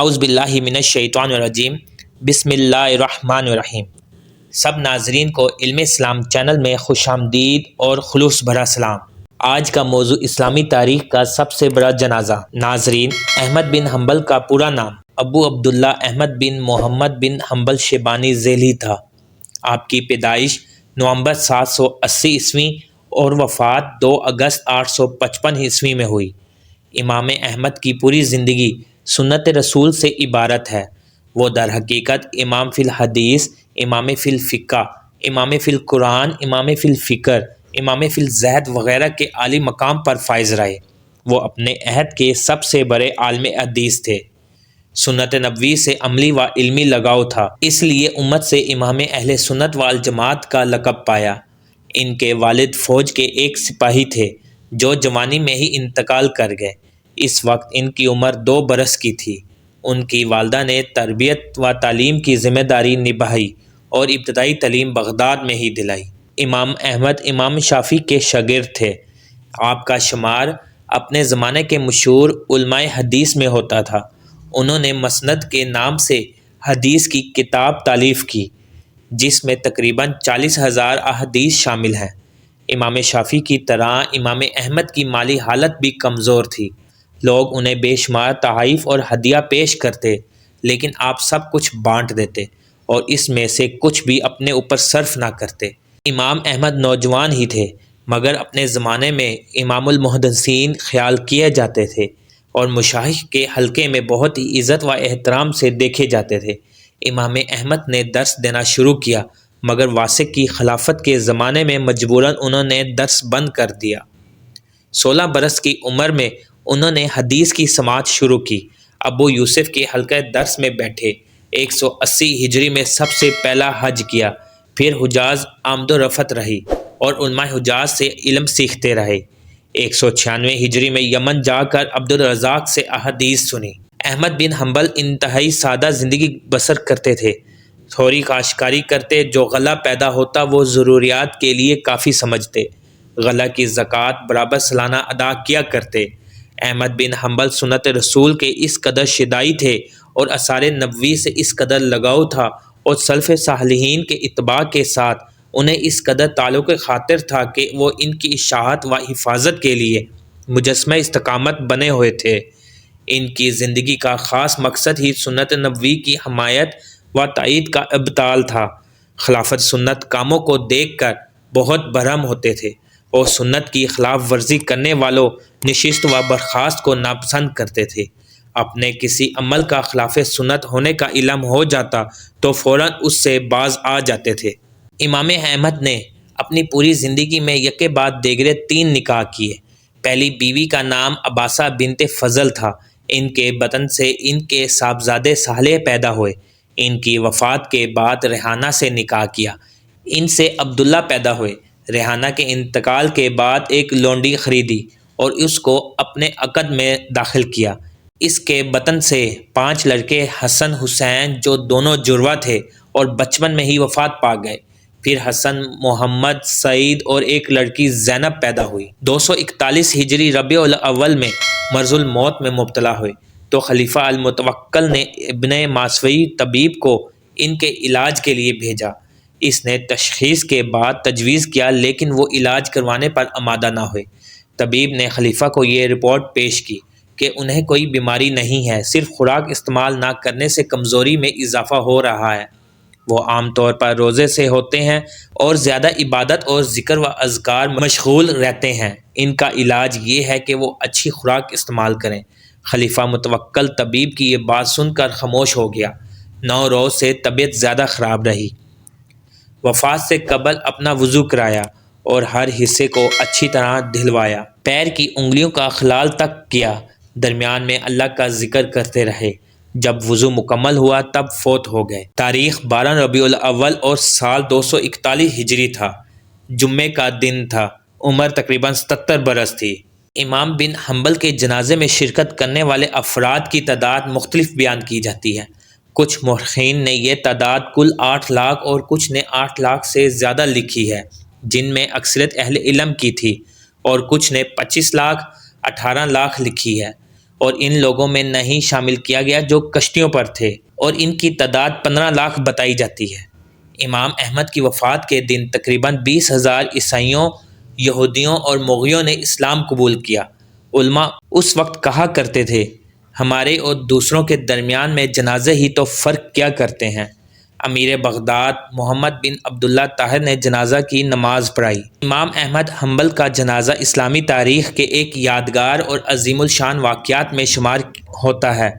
اعوذ باللہ من الشیطان الرجیم بسم اللہ الرحمن الرحیم۔ سب ناظرین کو علم اسلام چینل میں خوش آمدید اور خلوص بھرا سلام۔ آج کا موضوع اسلامی تاریخ کا سب سے بڑا جنازہ۔ ناظرین، احمد بن حنبل کا پورا نام ابو عبداللہ احمد بن محمد بن حنبل شیبانی ذیلی تھا۔ آپ کی پیدائش نومبر 780 عیسوی اور وفات 2 اگست 855 عیسوی میں ہوئی۔ امام احمد کی پوری زندگی سنت رسول سے عبارت ہے۔ وہ در حقیقت امام فی الحدیث، امام فی الفقہ، امام فی القرآن، امام فی الفکر، امام فی الزہد وغیرہ کے عالی مقام پر فائز رہے۔ وہ اپنے عہد کے سب سے بڑے عالم حدیث تھے۔ سنت نبوی سے عملی و علمی لگاؤ تھا، اس لیے امت سے امام اہل سنت والجماعت کا لقب پایا۔ ان کے والد فوج کے ایک سپاہی تھے جو جوانی میں ہی انتقال کر گئے۔ اس وقت ان کی عمر 2 برس کی تھی۔ ان کی والدہ نے تربیت و تعلیم کی ذمہ داری نبھائی اور ابتدائی تعلیم بغداد میں ہی دلائی۔ امام احمد امام شافعی کے شاگرد تھے۔ آپ کا شمار اپنے زمانے کے مشہور علماء حدیث میں ہوتا تھا۔ انہوں نے مسند کے نام سے حدیث کی کتاب تالیف کی، جس میں تقریباً 40,000 احادیث شامل ہیں۔ امام شافعی کی طرح امام احمد کی مالی حالت بھی کمزور تھی۔ لوگ انہیں بے شمار تحائف اور ہدیہ پیش کرتے، لیکن آپ سب کچھ بانٹ دیتے اور اس میں سے کچھ بھی اپنے اوپر صرف نہ کرتے۔ امام احمد نوجوان ہی تھے، مگر اپنے زمانے میں امام المحدثین خیال کیے جاتے تھے اور مشائخ کے حلقے میں بہت ہی عزت و احترام سے دیکھے جاتے تھے۔ امام احمد نے درس دینا شروع کیا، مگر واسق کی خلافت کے زمانے میں مجبوراً انہوں نے درس بند کر دیا۔ 16 برس کی عمر میں انہوں نے حدیث کی سماعت شروع کی۔ ابو یوسف کے حلقہ درس میں بیٹھے۔ 180 ہجری میں سب سے پہلا حج کیا، پھر حجاز آمد و رفت رہی اور علماء حجاز سے علم سیکھتے رہے۔ 196 ہجری میں یمن جا کر عبدالرزاق سے احادیث سنی۔ احمد بن حنبل انتہائی سادہ زندگی بسر کرتے تھے۔ تھوڑی کاشتکاری کرتے، جو غلہ پیدا ہوتا وہ ضروریات کے لیے کافی سمجھتے۔ غلہ کی زکوٰۃ برابر سالانہ ادا کیا کرتے۔ احمد بن حنبل سنت رسول کے اس قدر شیدائی تھے اور آثار نبوی سے اس قدر لگاؤ تھا اور سلف صالحین کے اتباع کے ساتھ انہیں اس قدر تعلق خاطر تھا کہ وہ ان کی اشاعت و حفاظت کے لیے مجسمہ استقامت بنے ہوئے تھے۔ ان کی زندگی کا خاص مقصد ہی سنت نبوی کی حمایت و تائید کا ابطال تھا۔ خلافت سنت کاموں کو دیکھ کر بہت برہم ہوتے تھے اور سنت کی خلاف ورزی کرنے والوں نشست و برخاست کو ناپسند کرتے تھے۔ اپنے کسی عمل کا خلاف سنت ہونے کا علم ہو جاتا تو فوراً اس سے باز آ جاتے تھے۔ امام احمد نے اپنی پوری زندگی میں یکے بعد دیگرے 3 نکاح کیے۔ پہلی بیوی کا نام عباسہ بنت فضل تھا۔ ان کے بطن سے ان کے صاحبزادے صالح پیدا ہوئے۔ ان کی وفات کے بعد ریحانہ سے نکاح کیا۔ ان سے عبداللہ پیدا ہوئے۔ ریحانہ کے انتقال کے بعد ایک لونڈی خریدی اور اس کو اپنے عقد میں داخل کیا۔ اس کے بطن سے 5 لڑکے حسن حسین، جو دونوں جڑواں تھے اور بچپن میں ہی وفات پا گئے۔ پھر حسن، محمد، سعید اور ایک لڑکی زینب پیدا ہوئی۔ 241 ہجری ربیع الاول میں مرض الموت میں مبتلا ہوئے تو خلیفہ المتوکل نے ابن ماسوی طبیب کو ان کے علاج کے لیے بھیجا۔ اس نے تشخیص کے بعد تجویز کیا، لیکن وہ علاج کروانے پر آمادہ نہ ہوئے۔ طبیب نے خلیفہ کو یہ رپورٹ پیش کی کہ انہیں کوئی بیماری نہیں ہے، صرف خوراک استعمال نہ کرنے سے کمزوری میں اضافہ ہو رہا ہے۔ وہ عام طور پر روزے سے ہوتے ہیں اور زیادہ عبادت اور ذکر و اذکار مشغول رہتے ہیں۔ ان کا علاج یہ ہے کہ وہ اچھی خوراک استعمال کریں۔ خلیفہ متوکل طبیب کی یہ بات سن کر خاموش ہو گیا۔ 9 روز سے طبیعت زیادہ خراب رہی۔ وفات سے قبل اپنا وضو کرایا اور ہر حصے کو اچھی طرح دھلوایا۔ پیر کی انگلیوں کا خلال تک کیا۔ درمیان میں اللہ کا ذکر کرتے رہے۔ جب وضو مکمل ہوا تب فوت ہو گئے۔ تاریخ 12 ربیع الاول اور سال 241 ہجری تھا۔ جمعے کا دن تھا۔ عمر تقریباً 77 برس تھی۔ امام بن حنبل کے جنازے میں شرکت کرنے والے افراد کی تعداد مختلف بیان کی جاتی ہے۔ کچھ مورخین نے یہ تعداد کل 8 لاکھ اور کچھ نے 8 لاکھ سے زیادہ لکھی ہے، جن میں اکثریت اہل علم کی تھی، اور کچھ نے 25 لاکھ 18 لاکھ لکھی ہے۔ اور ان لوگوں میں نہیں شامل کیا گیا جو کشتیوں پر تھے، اور ان کی تعداد 15 لاکھ بتائی جاتی ہے۔ امام احمد کی وفات کے دن تقریباً 20,000 عیسائیوں، یہودیوں اور مغیوں نے اسلام قبول کیا۔ علماء اس وقت کہا کرتے تھے، ہمارے اور دوسروں کے درمیان میں جنازے ہی تو فرق کیا کرتے ہیں۔ امیر بغداد محمد بن عبداللہ طاہر نے جنازہ کی نماز پڑھائی۔ امام احمد حنبل کا جنازہ اسلامی تاریخ کے ایک یادگار اور عظیم الشان واقعات میں شمار ہوتا ہے۔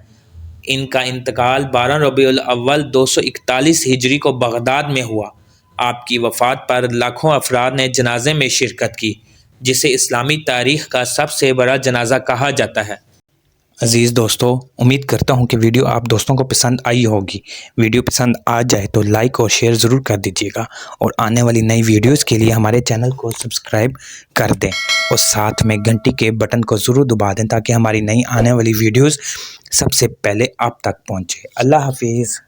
ان کا انتقال 12 ربیع الاول 241 ہجری کو بغداد میں ہوا۔ آپ کی وفات پر لاکھوں افراد نے جنازے میں شرکت کی، جسے اسلامی تاریخ کا سب سے بڑا جنازہ کہا جاتا ہے۔ عزیز دوستو، امید کرتا ہوں کہ ویڈیو آپ دوستوں کو پسند آئی ہوگی۔ ویڈیو پسند آ جائے تو لائک اور شیئر ضرور کر دیجیے گا، اور آنے والی نئی ویڈیوز کے لیے ہمارے چینل کو سبسکرائب کر دیں، اور ساتھ میں گھنٹی کے بٹن کو ضرور دبا دیں تاکہ ہماری نئی آنے والی ویڈیوز سب سے پہلے آپ تک پہنچے۔ اللہ حافظ۔